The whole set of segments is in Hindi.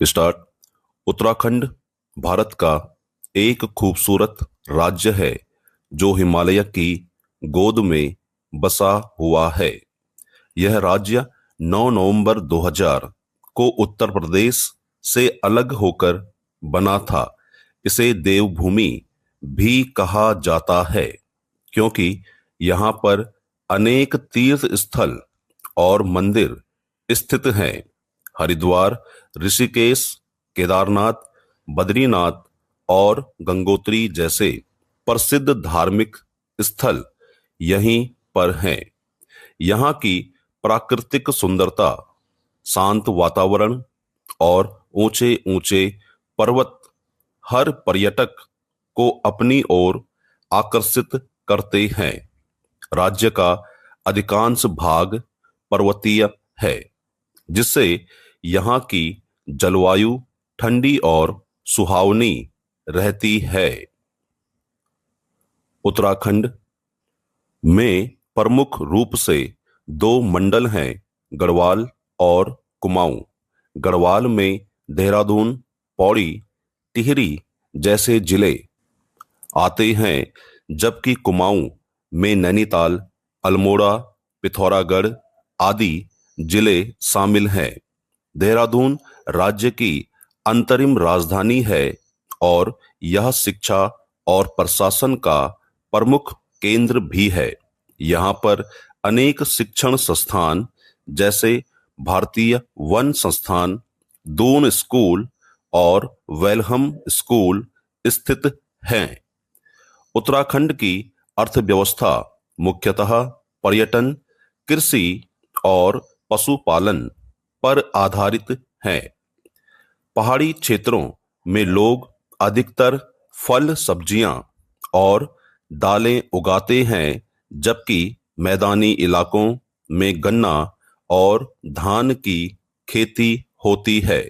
स्टार्ट। उत्तराखंड भारत का एक खूबसूरत राज्य है जो हिमालय की गोद में बसा हुआ है। यह राज्य 9 नवंबर 2000 को उत्तर प्रदेश से अलग होकर बना था। इसे देवभूमि भी कहा जाता है क्योंकि यहाँ पर अनेक तीर्थ स्थल और मंदिर स्थित हैं। हरिद्वार, ऋषिकेश, केदारनाथ, बद्रीनाथ और गंगोत्री जैसे प्रसिद्ध धार्मिक स्थल यहीं पर हैं। यहाँ की प्राकृतिक सुंदरता, शांत वातावरण और ऊंचे ऊंचे पर्वत हर पर्यटक को अपनी ओर आकर्षित करते हैं। राज्य का अधिकांश भाग पर्वतीय है, जिससे यहाँ की जलवायु ठंडी और सुहावनी रहती है। उत्तराखंड में प्रमुख रूप से दो मंडल हैं, गढ़वाल और कुमाऊं। गढ़वाल में देहरादून, पौड़ी, टिहरी जैसे जिले आते हैं, जबकि कुमाऊं में नैनीताल, अल्मोड़ा, पिथौरागढ़ आदि जिले शामिल हैं। देहरादून राज्य की अंतरिम राजधानी है और यह शिक्षा और प्रशासन का प्रमुख केंद्र भी है। यहाँ पर अनेक शिक्षण संस्थान जैसे भारतीय वन संस्थान, दून स्कूल और वेलहम स्कूल स्थित हैं। उत्तराखंड की अर्थव्यवस्था मुख्यतः पर्यटन, कृषि और पशुपालन पर आधारित है। पहाड़ी क्षेत्रों में लोग अधिकतर फल, सब्जियां और दालें उगाते हैं, जबकि मैदानी इलाकों में गन्ना और धान की खेती होती है।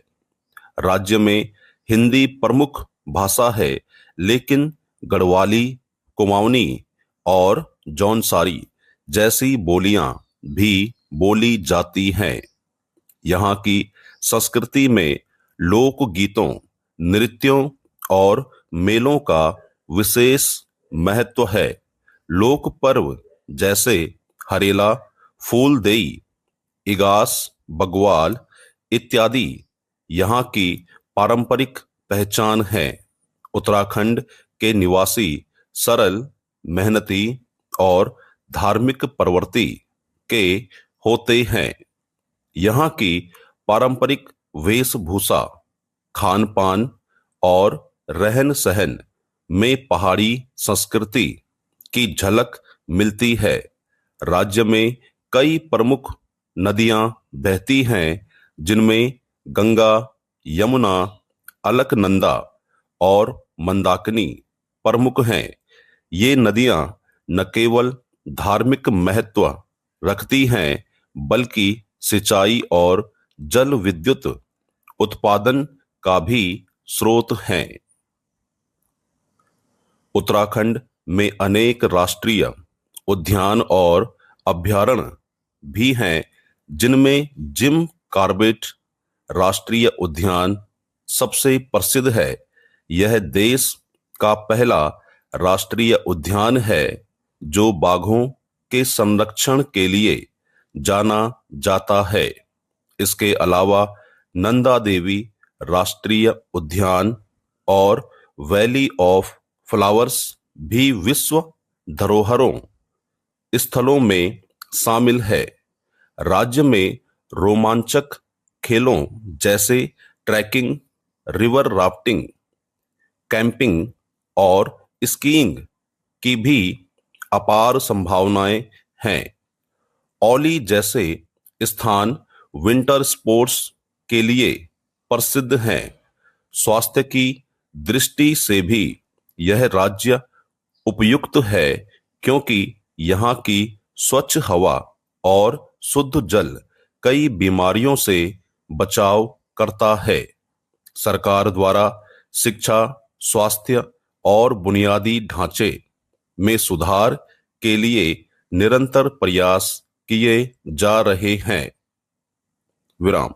राज्य में हिंदी प्रमुख भाषा है, लेकिन गढ़वाली, कुमाऊनी और जौनसारी जैसी बोलियां भी बोली जाती हैं। यहाँ की संस्कृति में लोकगीतों, नृत्यों और मेलों का विशेष महत्व है। लोक पर्व जैसे हरेला, फूलदेई, इगास, बग्वाल इत्यादि यहाँ की पारंपरिक पहचान है। उत्तराखंड के निवासी सरल, मेहनती और धार्मिक प्रवृत्ति के होते हैं। यहाँ की पारंपरिक वेशभूषा, खान पान और रहन सहन में पहाड़ी संस्कृति की झलक मिलती है। राज्य में कई प्रमुख नदियां बहती हैं, जिनमें गंगा, यमुना, अलकनंदा और मंदाकिनी प्रमुख हैं। ये नदियां न केवल धार्मिक महत्व रखती हैं, बल्कि सिंचाई और जल विद्युत उत्पादन का भी स्रोत हैं। उत्तराखंड में अनेक राष्ट्रीय उद्यान और अभयारण्य भी हैं, जिनमें जिम कॉर्बेट राष्ट्रीय उद्यान सबसे प्रसिद्ध है। यह देश का पहला राष्ट्रीय उद्यान है जो बाघों के संरक्षण के लिए जाना जाता है। इसके अलावा नंदा देवी राष्ट्रीय उद्यान और वैली ऑफ फ्लावर्स भी विश्व धरोहरों स्थलों में शामिल है। राज्य में रोमांचक खेलों जैसे ट्रैकिंग, रिवर राफ्टिंग, कैंपिंग और स्कीइंग की भी अपार संभावनाएं हैं। औली जैसे स्थान विंटर स्पोर्ट्स के लिए प्रसिद्ध हैं। स्वास्थ्य की दृष्टि से भी यह राज्य उपयुक्त है, क्योंकि यहाँ की स्वच्छ हवा और शुद्ध जल कई बीमारियों से बचाव करता है। सरकार द्वारा शिक्षा, स्वास्थ्य और बुनियादी ढांचे में सुधार के लिए निरंतर प्रयास किए जा रहे हैं। विराम।